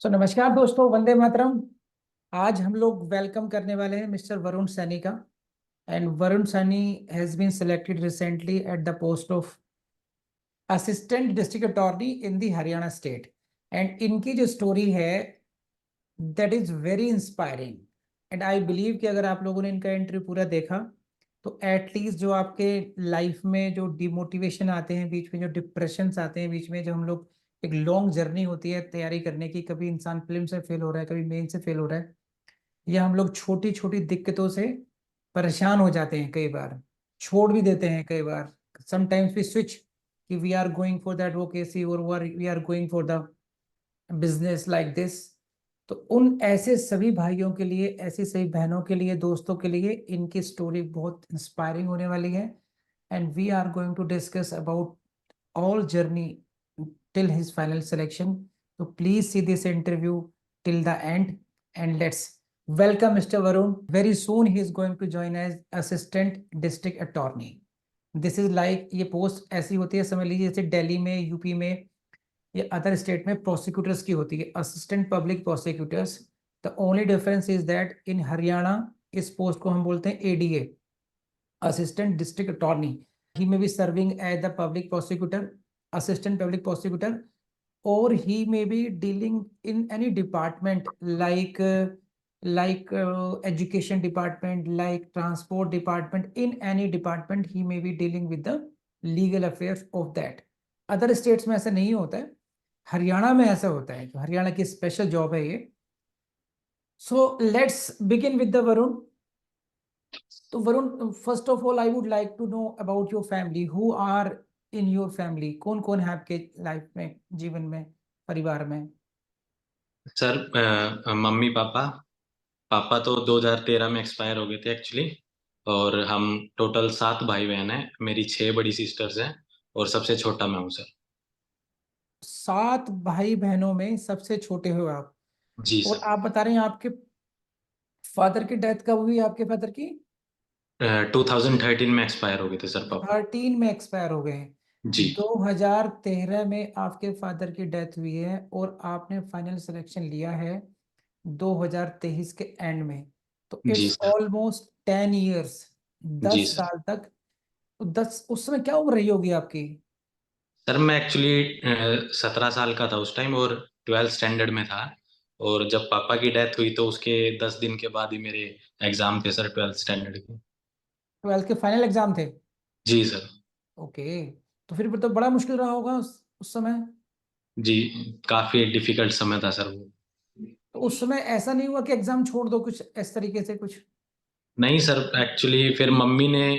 नमस्कार दोस्तों, वंदे मातरम। आज हम लोग वेलकम करने वाले हैं मिस्टर वरुण सैनी का। And Varun Saini has been selected recently at the post of assistant district attorney in the Haryana state. And इनकी जो स्टोरी है that is very inspiring. And I believe कि अगर आप लोगों ने इनका इंटरव्यू पूरा देखा तो एटलीस्ट जो आपके लाइफ में जो डिमोटिवेशन आते हैं, बीच में जो डिप्रेशन आते हैं, बीच में जो हम लोग एक लॉन्ग जर्नी होती है तैयारी करने की, कभी इंसान फिल्म से फेल हो रहा है, कभी मेन से फेल हो रहा है, या हम लोग छोटी छोटी दिक्कतों से परेशान हो जाते हैं, कई बार छोड़ भी देते हैं, कई बार समटाइम्स वी स्विच कि we are going for that वोकेसी or we are going for the business like this. तो उन ऐसे सभी भाइयों के लिए, ऐसी सभी बहनों के लिए, दोस्तों के लिए इनकी स्टोरी बहुत इंस्पायरिंग होने वाली है। And we are going to discuss about all journey till his final selection. So please see this interview till the end and let's welcome Mr. Varun. Very soon he is going to join as assistant district attorney. This is like ये post ऐसी होती है, समझ लीजिए जैसे दिल्ली में, UP में या अदर स्टेट में प्रोसिक्यूटर्स की होती है, assistant public prosecutors. The only difference is that in Haryana इस पोस्ट को हम बोलते हैं ADA, assistant district attorney. He may be serving as the public prosecutor, assistant public prosecutor, or he may be dealing in any department like education department, like transport department. In any department he may be dealing with the legal affairs of that. Other states में ऐसा नहीं होता है, हरियाणा में ऐसा होता है, हरियाणा की स्पेशल जॉब है ये। So let's begin with the Varun. तो Varun, first of all I would like to know about your family. Who are in your family? कौन कौन है आपके लाइफ में, जीवन में, परिवार में? Sir, mummy papa. पापा तो 2013 में एक्सपायर हो गए थे एक्चुअली। और हम टोटल 7 भाई बहन हैं। मेरी 6 बड़ी सिस्टर्स हैं और सबसे छोटा मैं हूँ सर। 7 भाई बहनों में सबसे छोटे हो आप। जी और सर। आप बता रहे हैं आपके फादर की डेथ कब हुई? आपके फादर की 2013 में एक्सपायर हो गए थे सर पापा। 13 में एक्सपायर हो गए जी। हैं। 2013 में आपके फादर की डेथ हुई है और आपने फाइनल सिलेक्शन लिया है 2023 के एंड में। तो जी इट्स सर। ऑलमोस्ट 10 ईयर्स, जी 10 सर। साल तक। तो 10, उस समय क्या उम्र रही होगी आपकी? सर मैं एक्चुअली 17 साल का था उस टाइम और 12th स्टैंडर्ड में था। और जब पापा की डेथ हुई तो उसके 10 दिन के बाद ही मेरे एग्जाम थे सर, 12th स्टैंडर्ड के। 12th के फाइनल एग्जाम थे? जी सर। ओके। तो फिर तो बड़ा मुश्किल रहा होगा उस समय। जी। काफी डिफिकल्ट समय था सर वो। तो उस समय ऐसा नहीं हुआ कि एग्जाम छोड़ दो, कुछ इस तरीके से कुछ? नहीं सर, एक्चुअली फिर मम्मी ने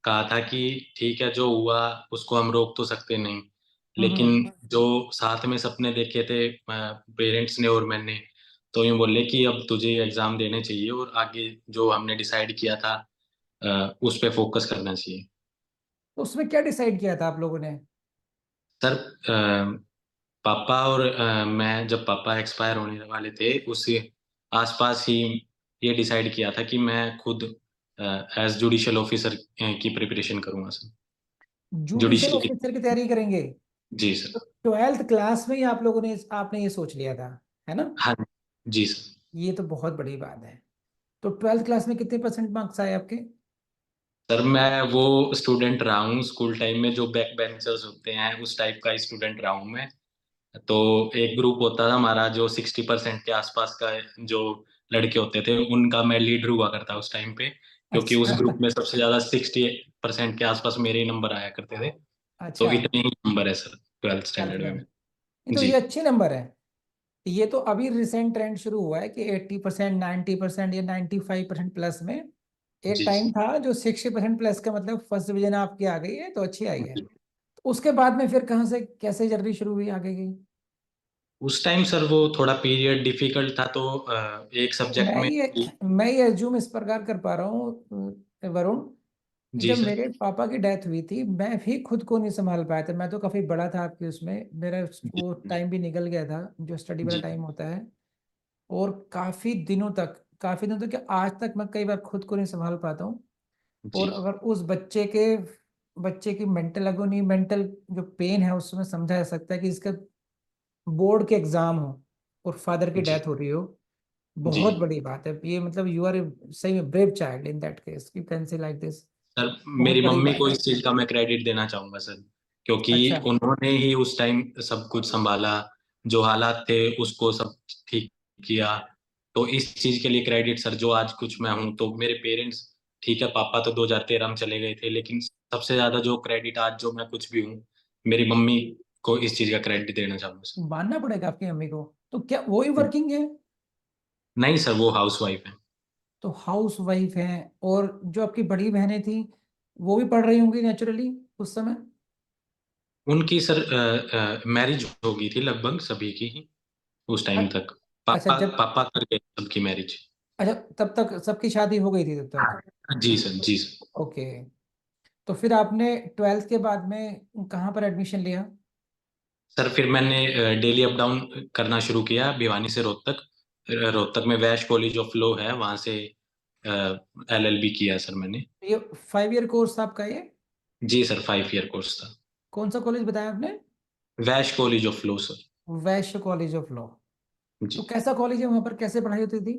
कहा था कि ठीक है, जो हुआ उसको हम रोक तो सकते नहीं, लेकिन हम्म। जो साथ में सपने देखे थे पेरेंट्स ने और मैंने, तो यूँ बोले कि अब तुझे एग्जाम देने चाहिए और आगे जो हमने डिसाइड किया था उस पे फोकस करना चाहिए। तो उसमें क्या डिसाइड किया था आप लोगों ने? सर, पापा और मैं, जब पापा एक्सपायर होने वाले थे उस आसपास ही ये डिसाइड किया था कि मैं खुद एज जुडिशियल ऑफिसर की प्रिपरेशन करूंगा सर। Judicial judicial. ऑफिसर की तैयारी करेंगे? जी तो सर। 12th क्लास में ही आप लोगों ने, आपने ये सोच लिया था, है ना? हाँ। जी सर। ये तो बहुत बड़ी बात है। तो 12th क्लास में कितने परसेंट मार्क्स आए आपके? सर मैं वो स्टूडेंट रहा हूँ स्कूल टाइम में जो बैक बेंचर्स होते हैं, उस टाइप का स्टूडेंट रहा हूँ मैं। तो एक ग्रुप होता था हमारा जो 60% के आसपास का, जो लड़के होते थे उनका मैं लीडर हुआ करता उस टाइम पे, क्योंकि उस अच्छा। ग्रुप में सबसे ज्यादा 60% के आसपास मेरे ही नंबर आया करते थे। तो अच्छा। इतने ही नंबर है सर, ट्वेल्थ ट्वेल्थ स्टैंडर्ड में? में। ये तो जी। ये अच्छे नंबर है। ये तो अभी रिसेंट ट्रेंड शुरू हुआ है कि 80%, 90% या 95% प्लस में। एक जी। टाइम था जो 60% प्लस का मतलब फर्स्ट डिवीजन आपकी आ गई है तो अच्छी आई है। जी। तो उसके बाद में फिर कहाँ से कैसे जर्नी शुरू हुई आगे की? उस टाइम सर वो थोड़ा पीरियड डिफिकल्ट था, तो एक नहीं, सब्जेक्ट में। मैं ये एज्यूम इस प्रकार कर पा रहा हूँ वरुण, कि जी जब सर। मेरे पापा की डेथ हुई थी मैं भी खुद को नहीं संभाल पाया था। मैं तो काफी बड़ा था आपके उसमें, मेरा जी। वो टाइम भी निकल गया था जो स्टडी वाला जी। टाइम होता है। और काफी दिनों तक कि आज तक मैं कई बार खुद को नहीं संभाल पाता हूँ। जी। और अगर उस बच्चे की मेंटल अगोनी, मेंटल जो पेन है उसमें समझा जा सकता है कि इसका बोर्ड के एग्जाम हो, और फादर की जी डेथ हो रही हो, जी बहुत बड़ी बात है ये। मतलब यू आर सही में brave child in that case, you can say like this. Sir, बहुत मेरी बड़ी मम्मी बात को है। इस चीज का मैं क्रेडिट देना चाहूंगा सर, क्योंकि अच्छा। उन्होंने ही उस टाइम सब कुछ संभाला, जो हालात थे उसको सब ठीक किया। तो इस चीज के लिए क्रेडिट सर, जो आज कुछ मैं हूँ। तो मेरे पेरेंट्स, ठीक है पापा तो 2013 में चले गए थे, लेकिन सबसे ज्यादा जो क्रेडिट आज जो मैं कुछ भी हूँ, मेरी मम्मी को इस चीज का क्रेडिट देना चाहूंगा सर। मानना पड़ेगा आपकी मम्मी को। तो क्या वो ही वर्किंग है? नहीं सर, वो हाउस वाइफ है। तो हाउस वाइफ है। और जो आपकी बड़ी बहनें थी, वो भी पढ़ रही होंगी नेचुरली उस समय? उनकी सर मैरिज हो गई थी लगभग सभी की ही उस टाइम अ- तक। अच्छा पापा जब, पापा कर गए सबकी मैरिज। अच्छा तब तक सबकी शादी हो गई थी तब तक? जी सर, जी सर। ओके। तो फिर आपने ट्वेल्थ के बाद में कहाँ पर एडमिशन लिया? सर फिर मैंने डेली अप डाउन करना शुरू किया भिवानी से रोहतक। रोहतक में वैश कॉलेज ऑफ लॉ है, वहां से एलएलबी किया सर मैंने। ये 5 ईयर कोर्स था आपका ये? जी सर, 5 ईयर कोर्स था। कौन सा कॉलेज बताया आपने? वैश college of law sir. Vysya college of law. तो जी कैसा कॉलेज है, वहां पर कैसे पढ़ाई होती थी?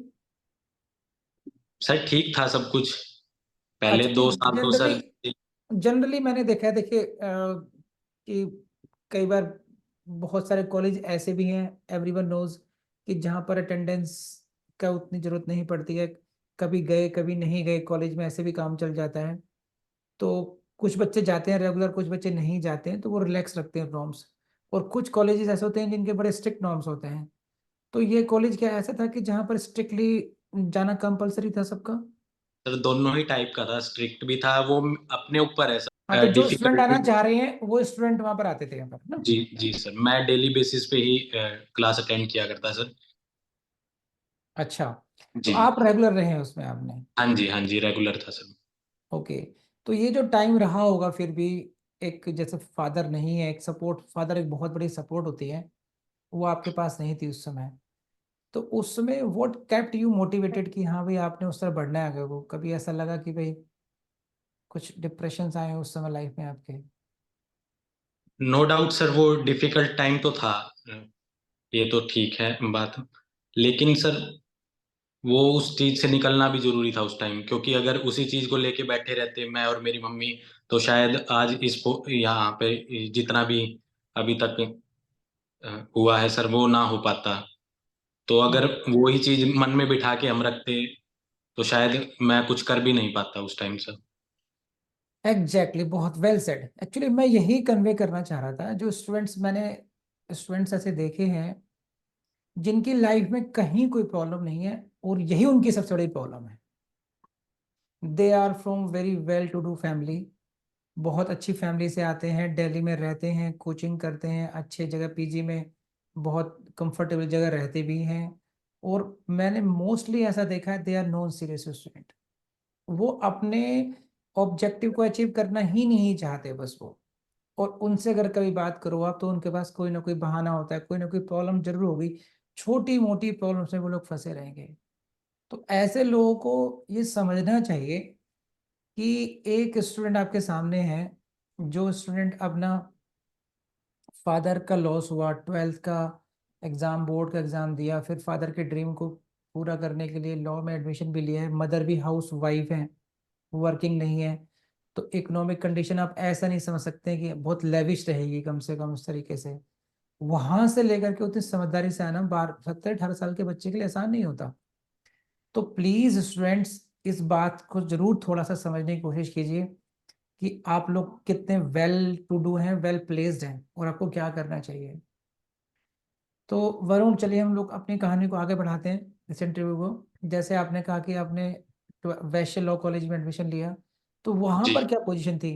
सर, ठीक था सब कुछ। पहले अच्छा, नहीं 2 साल तो जनरली, सर। जनरली मैंने देखा है, देखिए कि कई बार बहुत सारे कॉलेज ऐसे भी हैं, एवरीवन नोज, कि जहाँ पर अटेंडेंस का उतनी जरूरत नहीं पड़ती है। कभी गए कभी नहीं गए कॉलेज में, ऐसे भी काम चल जाता है। तो कुछ बच्चे जाते हैं रेगुलर, कुछ बच्चे नहीं जाते हैं, तो वो रिलैक्स रखते हैं नॉर्म्स। और कुछ कॉलेजेस ऐसे होते हैं जिनके बड़े स्ट्रिक्ट नॉर्म्स होते हैं। तो ये कॉलेज क्या ऐसा था कि जहाँ पर स्ट्रिक्टली जाना कंपलसरी था सबका? सर दोनों ही टाइप का था, स्ट्रिक्ट भी था, वो अपने ऊपर है हाँ, तो सर, जो स्टूडेंट आना डिफिकल्टी। चाह रहे हैं वो स्टूडेंट वहां पर आते थे यहाँ पर ना? जी जी सर, मैं डेली बेसिस पे ही क्लास अटेंड किया करता सर। अच्छा। तो जी। आप रेगुलर रहे हैं उसमें आपने? हाँ जी, हाँ जी, रेगुलर था सर। ओके। तो ये जो टाइम रहा होगा फिर भी, एक जैसे फादर नहीं है, एक सपोर्ट, फादर एक बहुत बड़ी सपोर्ट होती है, वो आपके पास नहीं थी उस समय। तो उस समय व्हाट केप्ट यू मोटिवेटेड कि हाँ भाई आपने उस तरह बढ़ना है आगे को? कभी ऐसा लगा कि भाई कुछ डिप्रेशन आए उस समय लाइफ में आपके? नो डाउट सर, वो डिफिकल्ट टाइम तो था, ये तो ठीक है बात। लेकिन सर, वो उस चीज से निकलना भी जरूरी था उस टाइम, क्योंकि अगर उसी चीज को लेके बैठे रहते मैं और मेरी मम्मी, तो शायद आज इस यहाँ पे जितना भी अभी तक हुआ है सर, वो ना हो पाता। तो अगर वो ही चीज मन में बिठा के हम रखते, तो शायद मैं कुछ कर भी नहीं पाता उस टाइम सर। एग्जैक्टली exactly, बहुत वेल सेड। एक्चुअली मैं यही कन्वे करना चाह रहा था। जो स्टूडेंट्स मैंने, स्टूडेंट्स ऐसे देखे हैं जिनकी लाइफ में कहीं कोई प्रॉब्लम नहीं है, और यही उनकी सबसे बड़ी प्रॉब्लम है। They are from very well to do family, बहुत अच्छी फैमिली से आते हैं, दिल्ली में रहते हैं, कोचिंग करते हैं, अच्छे जगह पीजी में, बहुत कंफर्टेबल जगह रहते भी हैं। और मैंने मोस्टली ऐसा देखा है, they are non serious student. वो अपने ऑब्जेक्टिव को अचीव करना ही नहीं चाहते बस वो। और उनसे अगर कभी बात करो आप, तो उनके पास कोई ना कोई बहाना होता है, कोई ना कोई प्रॉब्लम जरूर होगी। छोटी मोटी प्रॉब्लम में वो लोग फंसे रहेंगे। तो ऐसे लोगों को ये समझना चाहिए कि एक स्टूडेंट आपके सामने है, जो स्टूडेंट अपना, फादर का लॉस हुआ, ट्वेल्थ का एग्जाम, बोर्ड का एग्जाम दिया, फिर फादर के ड्रीम को पूरा करने के लिए लॉ में एडमिशन भी लिया है, मदर भी हाउस वाइफ है, वर्किंग नहीं है। तो इकोनॉमिक कंडीशन आप ऐसा नहीं समझ सकते कि बहुत लेविश रहेगी, कम से कम उस तरीके से। वहां से लेकर के उतनी समझदारी से आना 12 17 18 साल के बच्चे के लिए आसान नहीं होता। तो प्लीज स्टूडेंट्स, इस बात को जरूर थोड़ा सा समझने की कोशिश कीजिए कि आप लोग कितने वेल टू डू हैं, वेल प्लेस्ड हैं, और आपको क्या करना चाहिए। तो वरुण, चलिए हम लोग अपनी कहानी को आगे बढ़ाते हैं इस इंटरव्यू को। जैसे आपने कहा कि आपने वैश्य लॉ कॉलेज में एडमिशन लिया, तो वहां जी। पर क्या पोजीशन थी?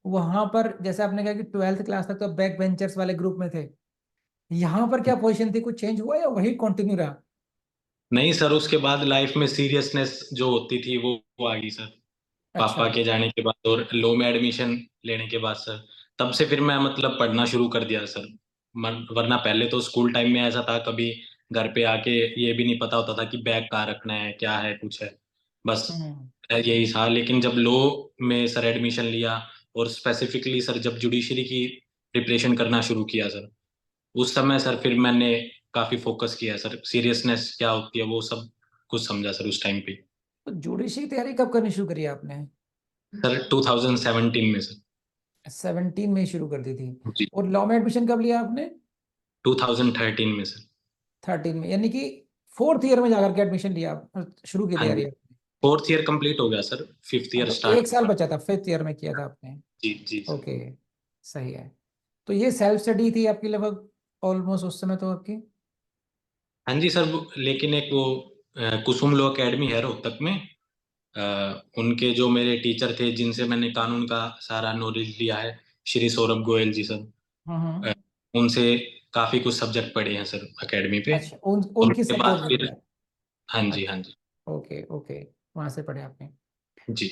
वहां पर जैसे आपने कहा कि ट्वेल्थ क्लास तक तो बैक बेंचर्स वाले ग्रुप में थे, यहाँ पर क्या पोजीशन थी? कुछ चेंज हुआ या वही कंटिन्यू रहा? नहीं सर, उसके बाद लाइफ में सीरियसनेस जो होती थी वो आ गई सर। अच्छा। पापा के जाने के बाद और लॉ में एडमिशन लेने के बाद सर, तब से फिर मैं मतलब पढ़ना शुरू कर दिया सर। वरना पहले तो स्कूल टाइम में ऐसा था, कभी घर पे आके ये भी नहीं पता होता था कि बैग कहाँ रखना है, क्या है, कुछ है, बस हम्म। यही था। लेकिन जब लॉ में सर एडमिशन लिया, और स्पेसिफिकली सर जब जुडिशरी की प्रिपरेशन करना शुरू किया सर, उस समय सर फिर मैंने काफी फोकस किया है सर, सीरियसनेस क्या होती है वो सब कुछ समझा सर उस टाइम पे। तो जुडिशरी की तैयारी कब करनी शुरू करी आपने? सर 2017 में सर। 17 में ही शुरू कर दी थी। जी। और लॉ में एडमिशन कब लिया आपने? 2013 में सर। 13 में, यानी कि फोर्थ ईयर में जाकर के एडमिशन लिया शुरू की हाँ तैयारी जी। आपने। फोर्थ ईयर कंप्लीट हो गया सर, फिफ्थ हाँ, ईयर तो स्टार्ट एक साल हुआ। बचा था, 5th ईयर में किया था आपने। जी जी सर। ओके, सही है। तो ये सेल्फ स्टडी थी आपकी लगभग ऑलमोस्ट उस समय तो आपकी? हाँ जी सर, लेकिन एक वो कुसुम लॉ एकेडमी है रोहतक में, उनके जो मेरे टीचर थे जिनसे मैंने कानून का सारा नॉलेज लिया है, श्री सौरभ गोयल जी सर, हम्म। अ, उनसे काफी कुछ सब्जेक्ट पढ़े हैं सर एकेडमी पे। अच्छा, उनकी उसके बाद सपोर्ट में फिर, किया। हाँ जी हाँ जी। अच्छा, ओके ओके, वहां से पढ़े आपने। जी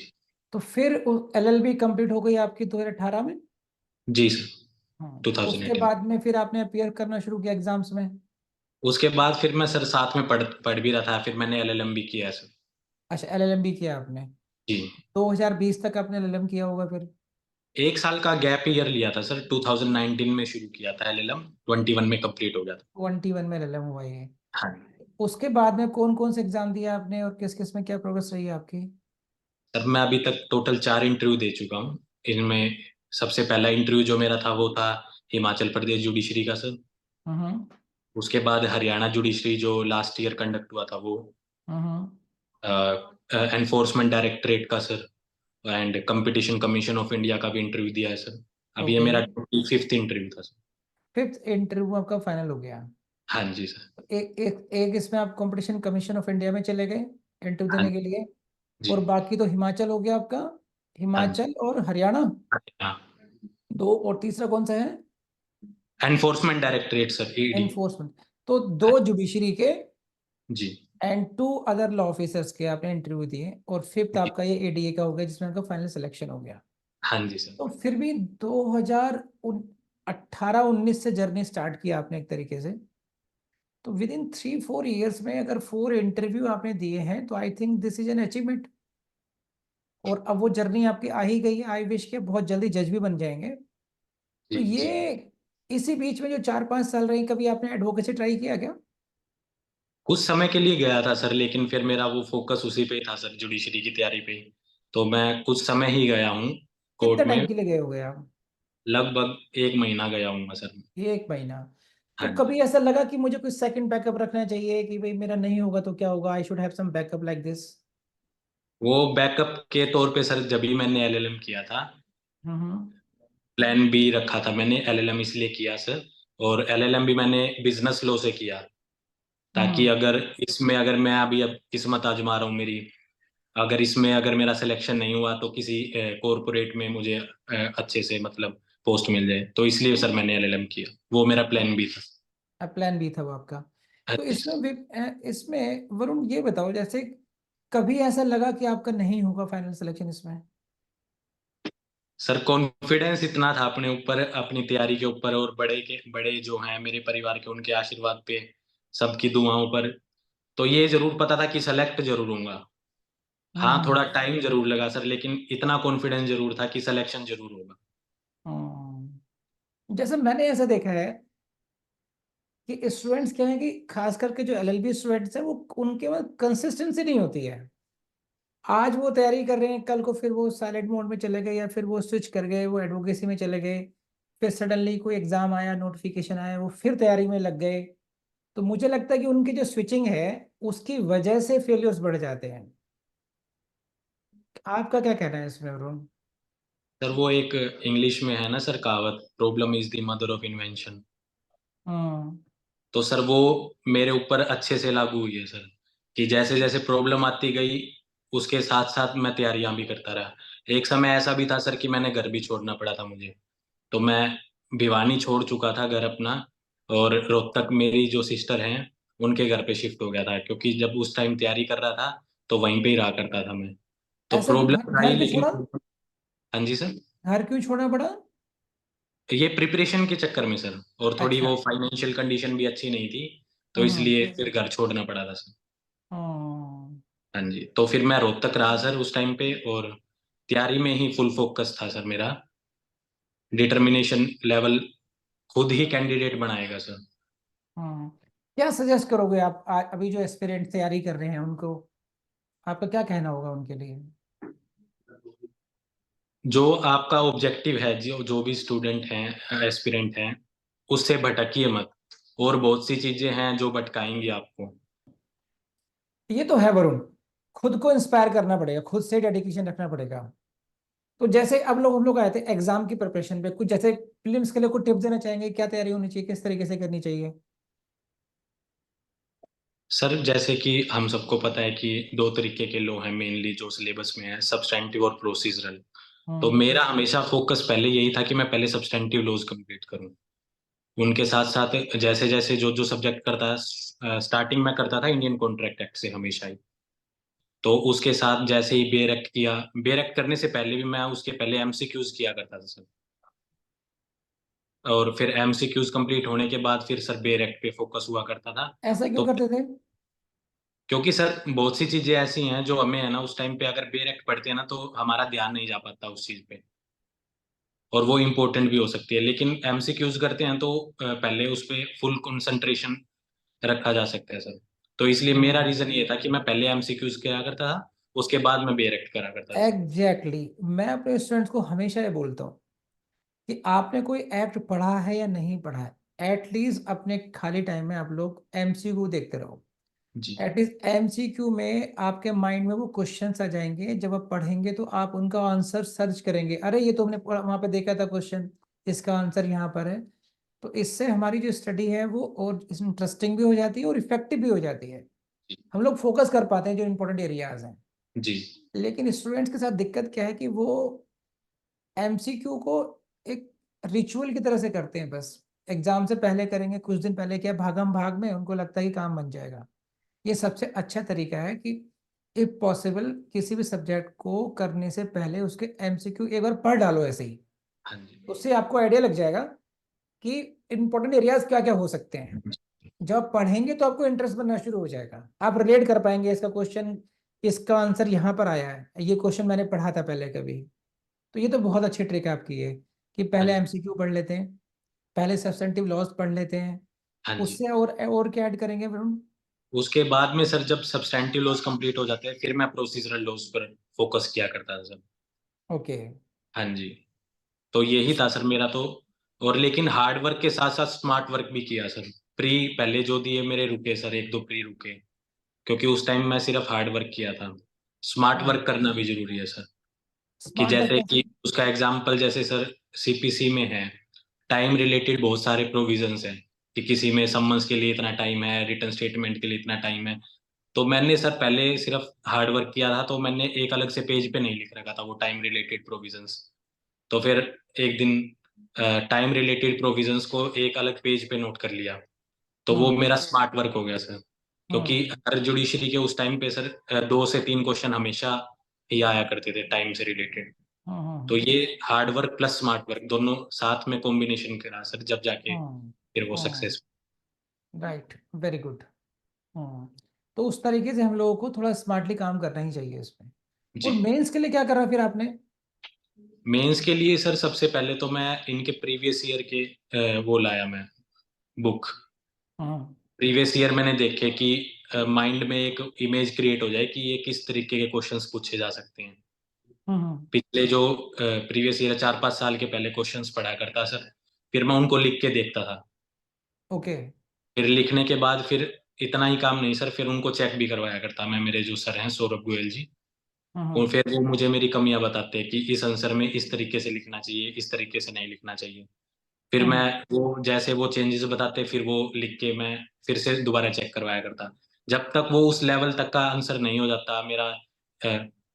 तो फिर एलएलबी कंप्लीट हो गई आपकी 2018 में? जी सर। हाँ, उसके 2018। बाद में फिर आपने अपियर करना शुरू किया एग्जाम्स में? उसके बाद फिर मैं सर साथ में पढ़ पढ़ भी रहा था, फिर मैंने एलएलएम भी किया है सर। अच्छा, एलएलएम भी किया आपने? जी। 2020 तक आपने एलएलएम किया होगा फिर? एक साल का गैप ईयर लिया था सर, 2019 में शुरू किया था एलएलएम, 21 में कंप्लीट हो गया था। 21 में एलएलएम हुआ ये? हाँ। उसके बाद में कौन कौन से एग्जाम दिया आपने और किस किस में क्या प्रोग्रेस रही है आपकी? सर मैं अभी तक टोटल 4 इंटरव्यू दे चुका हूँ। इनमें सबसे पहला इंटरव्यू जो मेरा था वो था हिमाचल प्रदेश जुडिशरी का सर। हम्म उसके बाद हरियाणा जुडिशरी जो लास्ट ईयर कंडक्ट हुआ था वो। हम्म। एनफोर्समेंट डायरेक्टरेट का sir, and competition commission of India का भी इंटरव्यू दिया है सर। अभी ये ओके, मेरा फिफ्थ इंटरव्यू था सर। 5th इंटरव्यू आपका फाइनल हो गया। हाँ जी सर। एक एक एक इसमें आप कंपटीशन कमीशन ऑफ इंडिया में चले गए इंटरव्यू हाँ देने के लिए। जी। और बाकी तो हिमाचल हो गया आपका, हाँ जी। हिमाचल और हरियाणा, हाँ। दो, और तीसरा कौन सा है? Enforcement directorate sir, ED. Enforcement. तो दो जुडिशरी के जी एंड 2 अदर लॉ ऑफिसर्स के आपने इंटरव्यू दिए, और 5th जी। आपका ये एडीए का हो गया जिसमें आपका फाइनल सिलेक्शन हो गया। हाँ जी सर। तो फिर भी 2018-19 से जर्नी स्टार्ट किया आपने एक तरीके से। तो विद इन 3-4 ईयर्स में अगर 4 इंटरव्यू आपने दिए हैं तो I think this is an achievement. और अब वो जर्नी आपकी आ ही गई है, आई विश के बहुत जल्दी जज भी बन जाएंगे। तो जी जी। ये इसी बीच में जो 4-5 साल रही, कभी आपने एडवोकेसी ट्राई किया क्या? कुछ समय के लिए गया था सर, लेकिन फिर मेरा वो फोकस उसी पे ही था सर, जुडिशरी की तैयारी पे ही। तो मैं कुछ समय ही गया हूँ कितने कोर्ट में। टाइम के लिए गए हो गए आप? लगभग 1 महीना गया हूँ मैं सर। ये 1 महीना? तो हाँ जी। कभी ऐसा लगा कि मुझे कुछ सेकंड बैकअप रखना चाहिए कि भाई मेरा नहीं होगा तो क्या होगा, I should have some backup like this? वो बैकअप के तौर पे सर, जब भी मैंने एलएलएम किया था, हम्म प्लान बी रखा था मैंने। एलएलएम इसलिए किया सर, और एलएलएम भी मैंने बिजनेस लॉ से किया, ताकि हम्म। अगर इसमें अगर मैं अभी अब किस्मत आजमा रहा हूँ मेरी, अगर इसमें अगर मेरा सिलेक्शन नहीं हुआ तो किसी कॉरपोरेट में मुझे अच्छे से मतलब पोस्ट मिल जाए, तो इसलिए सर मैंने एलएलएम किया, वो मेरा प्लान भी था। प्लान भी था वो आपका। तो अच्छा इसमें सर। इसमें वरुण ये बताओ, जैसे कभी ऐसा लगा कि आपका नहीं होगा फाइनल सिलेक्शन इसमें? सर कॉन्फिडेंस इतना था अपने ऊपर, अपनी तैयारी के ऊपर, और बड़े के बड़े जो हैं मेरे परिवार के, उनके आशीर्वाद पे, सबकी दुआओं पर, तो ये जरूर पता था कि सेलेक्ट जरूर होऊंगा। हाँ हम्म थोड़ा टाइम जरूर लगा सर, लेकिन इतना कॉन्फिडेंस जरूर था कि सिलेक्शन जरूर होगा। जैसे मैंने ऐसा देखा है कि स्टूडेंट्स क्या है कि खास करके जो एलएलबी स्टूडेंट्स हैं वो, उनके में कंसिस्टेंसी नहीं होती है। आज वो तैयारी कर रहे हैं, कल को फिर वो साइलेंट मोड में चले गए, या फिर वो स्विच कर गए, वो एडवोकेसी में चले गए। फिर सडनली कोई एग्जाम आया, नोटिफिकेशन आया, वो फिर तैयारी में लग गए। तो मुझे लगता है कि उनकी जो स्विचिंग है उसकी वजह से फेलियर्स बढ़ जाते हैं। आपका क्या कहना है इसमें वरुण? सर वो एक इंग्लिश में है ना सर कहावत, problem is the mother of invention. हम्म तो सर वो मेरे ऊपर अच्छे से लागू हुई है सर, कि जैसे जैसे प्रॉब्लम आती गई उसके साथ साथ मैं तैयारियां भी करता रहा। एक समय ऐसा भी था सर कि मैंने घर भी छोड़ना पड़ा था मुझे। तो मैं भिवानी छोड़ चुका था घर अपना, और रोहतक मेरी जो सिस्टर हैं उनके घर पे शिफ्ट हो गया था, क्योंकि जब उस टाइम तैयारी कर रहा था तो वहीं पे ही रहा करता था मैं। तो ऐसा क्यों, प्रॉब्लम आई घर क्यों लेकिन। छोड़ा? हाँ जी सर। घर क्यों छोड़ना पड़ा? ये प्रिपरेशन के चक्कर में सर, और थोड़ी अच्छा। वो फाइनेंशियल कंडीशन भी अच्छी नहीं थी, तो हम्म इसलिए फिर घर छोड़ना पड़ा था सर। हम्म। हाँ जी, तो फिर मैं रोहतक रहा सर उस टाइम पे, और तैयारी में ही फुल फोकस था सर मेरा। डिटर्मिनेशन लेवल खुद ही कैंडिडेट बनाएगा सर। हम्म। क्या सजेस्ट करोगे आप अभी जो एस्पिरेंट तैयारी कर रहे हैं उनको, आपका क्या कहना होगा उनके लिए? जो आपका ऑब्जेक्टिव है, जो जो भी स्टूडेंट हैं, एस्पिरेंट हैं, उससे भटकिए मत। और बहुत सी चीजें हैं जो भटकाएंगी आपको। ये तो है वरुण, खुद को इंस्पायर करना पड़ेगा, खुद से डेडिकेशन रखना पड़ेगा। तो जैसे अब लोग हम लोग आए थे एग्जाम की प्रिपरेशन पे, कुछ जैसे प्रीलिम्स के लिए कुछ टिप्स देना चाहेंगे, क्या तैयारी होनी चाहिए, किस तरीके से करनी चाहिए? सर जैसे कि हम सबको पता है कि दो तरीके के लॉ हैं मेनली जो सिलेबस में है, सब्सटैंटिव और प्रोसीजरल। तो हम्म। मेरा हमेशा फोकस पहले यही था कि मैं पहले सब्सटैंटिव लॉज कंप्लीट करूं। उनके साथ साथ जैसे जैसे जो जो सब्जेक्ट करता है, स्टार्टिंग में करता था इंडियन कॉन्ट्रैक्ट एक्ट से हमेशा ही। तो उसके साथ जैसे ही बेरेक्ट किया, बेरेक्ट करने से पहले भी मैं उसके पहले एमसीक्यूज किया करता था सर। और फिर एमसीक्यूज कंप्लीट होने के बाद फिर सर बेरेक्ट पे फोकस हुआ करता था। ऐसा क्यों तो करते थे? क्योंकि सर बहुत सी चीजें ऐसी हैं जो हमें है ना उस टाइम पे अगर बेरेक्ट पढ़ते हैं ना तो हमारा ध्यान नहीं जा पाता उस चीज पे। और वो इम्पोर्टेंट भी हो सकती है, लेकिन एमसीक्यूज करते हैं तो पहले उस पे फुल कंसंट्रेशन रखा जा सकता है सर। तो इसलिए मेरा हम्म। रीजन ये था कि मैं पहले एमसीक्यूज किया करता था, उसके बाद मैं बेरेक्ट करा करता था सर। एग्जैक्टली मैं अपने स्टूडेंट्स को हमेशा ये बोलता हूँ कि आपने कोई एक्ट पढ़ा है या नहीं पढ़ा है, एटलीस्ट अपने खाली टाइम में आप लोग एमसीक्यू देखते रहो। जी। एटलीस्ट एमसीक्यू में आपके माइंड में वो क्वेश्चंस आ जाएंगे, जब आप पढ़ेंगे तो आप उनका आंसर सर्च करेंगे, अरे ये तो हमने वहां पे देखा था क्वेश्चन, इसका आंसर यहाँ पर है। तो इससे हमारी जो स्टडी है वो और इंटरेस्टिंग भी हो जाती है और इफेक्टिव भी हो जाती है। जी। हम लोग फोकस कर पाते हैं जो इंपॉर्टेंट एरियाज हैं। जी। लेकिन स्टूडेंट्स के साथ दिक्कत क्या है कि वो एमसीक्यू को एक रिचुअल की तरह से करते हैं, बस एग्जाम से पहले करेंगे, कुछ दिन पहले क्या भागम भाग में उनको लगता है कि काम बन जाएगा। ये सबसे अच्छा तरीका है कि इफ पॉसिबल किसी भी सब्जेक्ट को करने से पहले उसके एमसीक्यू एक बार पढ़ डालो ऐसे ही। हाँ जी। उससे आपको आइडिया लग जाएगा कि इंपॉर्टेंट एरियाज क्या क्या हो सकते हैं। जब आप पढ़ेंगे तो आपको इंटरेस्ट बनना शुरू हो जाएगा, आप रिलेट कर पाएंगे, इसका क्वेश्चन, इसका आंसर यहाँ पर आया है, ये क्वेश्चन मैंने पढ़ा था पहले कभी। तो ये तो बहुत अच्छी ट्रिक है आपकी ये, कि हाँ पहले जी। एमसीक्यू पढ़ लेते हैं, पहले सब्stantive लॉज पढ़ लेते हैं। हाँ जी। उससे और क्या ऐड करेंगे वरुण? उसके बाद में सर जब सब्सटैंटिव लॉज कंप्लीट हो जाते हैं फिर मैं प्रोसीजरल लॉज पर फोकस किया करता था सर। ओके। हाँ जी। तो यही था सर मेरा तो। और लेकिन हार्ड वर्क के साथ साथ स्मार्ट वर्क भी किया सर। प्री पहले जो दिए मेरे रुके सर, एक दो प्री रुके, क्योंकि उस टाइम मैं सिर्फ हार्ड वर्क किया था। स्मार्ट हाँ, वर्क करना भी जरूरी है सर। कि स्मार्ट वर्क जैसे कैसे? कि उसका एग्जांपल जैसे सर सीपीसी में है, टाइम रिलेटेड बहुत सारे प्रोविजंस हैं कि किसी में समन्स के लिए इतना टाइम है, रिटर्न स्टेटमेंट के लिए इतना टाइम है। तो मैंने सर पहले सिर्फ हार्ड वर्क किया था, तो मैंने एक अलग से पेज पे नहीं लिख रखा था वो टाइम रिलेटेड प्रोविजंस। तो फिर एक दिन टाइम रिलेटेड प्रोविजंस को एक अलग पेज पे नोट कर लिया। तो वो हम्म। मेरा स्मार्ट वर्क हो गया सर। क्योंकि हम्म। हर जुडिशरी के उस टाइम पे सर दो से तीन क्वेश्चन हमेशा ही आया करते थे टाइम से रिलेटेड। तो हम्म। ये hard work plus smart work दोनों साथ में कॉम्बिनेशन करा सर, जब जाके हम्म। फिर वो हम्म। सक्सेस। Right, very good. हम्म। तो उस तरीके से हम लोगों को थोड़ा स्मार्टली काम करना ही चाहिए इसमें। जी। और मेंस के लिए क्या करा फिर आपने? मेंस के लिए सर सबसे पहले तो मैं इनके प्रीवियस ईयर के वो लाया मैं बुक। हम्म। प्रीवियस ईयर मैंने देखे कि माइंड में एक इमेज क्रिएट हो जाए कि ये किस तरीके के क्वेश्चंस पूछे जा सकते हैं। हम्म। पिछले जो प्रीवियस ईयर 4-5 साल के पहले क्वेश्चंस पढ़ा करता सर, फिर मैं उनको लिख के देखता था। ओके। फिर लिखने के बाद फिर इतना ही काम नहीं सर, फिर उनको चेक भी करवाया करता मैं, मेरे जो सर हैं सौरभ गोयल जी। और हम्म। फिर वो मुझे मेरी कमियां बताते हैं कि इस आंसर में इस तरीके से लिखना चाहिए, इस तरीके से नहीं लिखना चाहिए। फिर मैं हम्म। वो जैसे वो चेंजेस बताते फिर वो लिख के मैं फिर से दोबारा चेक करवाया करता। जब तक वो उस लेवल तक का आंसर नहीं हो जाता मेरा,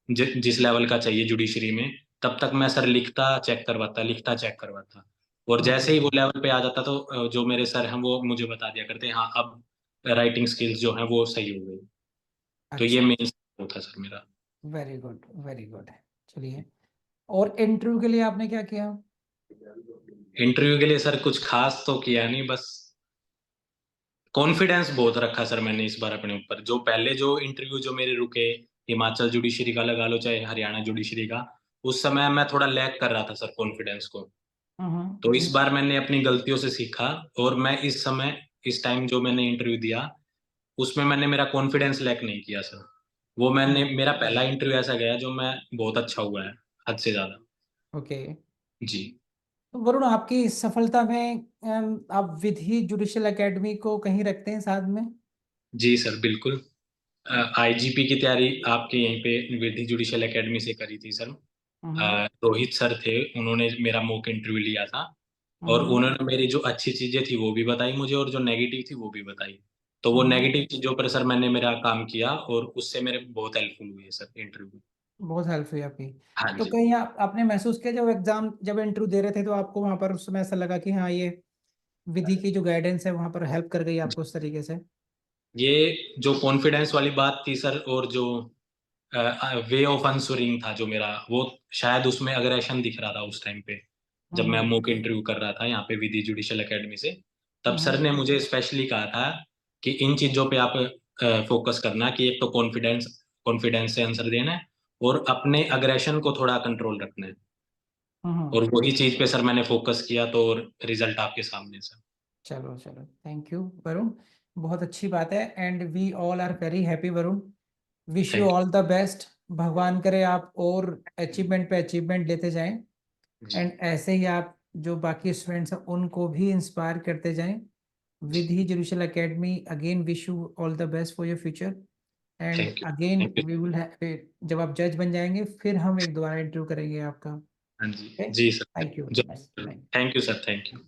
जिस लेवल का चाहिए जुडिशरी में, तब तक मैं सर लिखता चेक करवाता, लिखता चेक करवाता। और जैसे ओके। ही वो लेवल पे आ जाता तो जो मेरे सर हैं वो मुझे बता दिया करते हैं, हाँ अब राइटिंग स्किल्स जो हैं वो सही हो गई। तो ये अच्छा। मेन होता सर मेरा। Very good, very good. चलिए, और इंटरव्यू के लिए आपने क्या किया? इंटरव्यू के लिए सर कुछ खास तो किया नहीं, बस कॉन्फिडेंस बहुत रखा सर मैंने इस बार अपने ऊपर। जो पहले जो इंटरव्यू जो मेरे रुके, हिमाचल जुडिशरी का लगा लो चाहे हरियाणा जुडिशरी का, उस समय मैं थोड़ा लैक कर रहा था सर कॉन्फिडेंस को। हम्म। तो इस बार मैंने अपनी गलतियों से सीखा और मैं इस समय इस टाइम जो मैंने इंटरव्यू दिया उसमें मैंने मेरा कॉन्फिडेंस लैक नहीं किया सर। वो मैंने मेरा पहला इंटरव्यू ऐसा गया जो मैं बहुत अच्छा हुआ है, हद से ज्यादा। ओके। जी। तो वरुण, आपकी इस सफलता में आप विधि जुडिशियल एकेडमी को कहीं रखते हैं साथ में? जी सर बिल्कुल। आईजीपी की तैयारी आपके यहीं पे विधि जुडिशियल एकेडमी से करी थी सर। हम्म। रोहित सर थे, उन्होंने मेरा मॉक इंटरव्यू लिया था और हम्म। उन्होंने मेरी जो अच्छी चीजें थी वो भी बताई मुझे और जो नेगेटिव थी वो भी बताई। तो वो हम्म। नेगेटिव चीजों पर सर मैंने मेरा काम किया और उससे मेरे बहुत हेल्पफुल हुई है सर इंटरव्यू। बहुत हेल्प हुई आपकी। हाँ तो जी। कहीं आपने महसूस किया जब इंटरव्यू दे रहे थे, तो आपको वहां पर उस समय ऐसा लगा कि हाँ, ये विधि की जो गाइडेंस है वहां पर हेल्प कर गई आपको उस तरीके से? ये जो कॉन्फिडेंस वाली बात थी सर और जो वे ऑफ आंसरिंग था जो मेरा, वो शायद उसमें अग्रेशन दिख रहा था उस टाइम पे जब मैं हम्म। मॉक इंटरव्यू कर रहा था यहाँ पे विधि जुडिशियल एकेडमी से। तब सर हम्म। ने मुझे स्पेशली कहा था कि इन चीजों पे आप फोकस करना, कि एक तो कॉन्फिडेंस कॉन्फिडेंस से आंसर देना है और अपने अग्रेशन को थोड़ा कंट्रोल रखना है। हम्म। और वही चीज पे सर मैंने फोकस किया तो रिजल्ट आपके सामने सर। चलो चलो, थैंक यू वरुण। बहुत अच्छी बात है, and we all are very happy Varun. Wish you thank all the best. भगवान करे आप और अचीवमेंट पे अचीवमेंट लेते जाएं, यू जी। एंड ऐसे ही आप जो बाकी स्टूडेंट्स हैं उनको भी इंस्पायर करते जाएं। Vidhi judicial academy again wish you all the best for your future. And thank you. Again thank you. We will, जब आप जज बन जाएंगे फिर हम एक दोबारा इंटरव्यू करेंगे आपका। हाँ जी ओके, जी सर। थैंक यू जो very much. Thank you sir, thank you.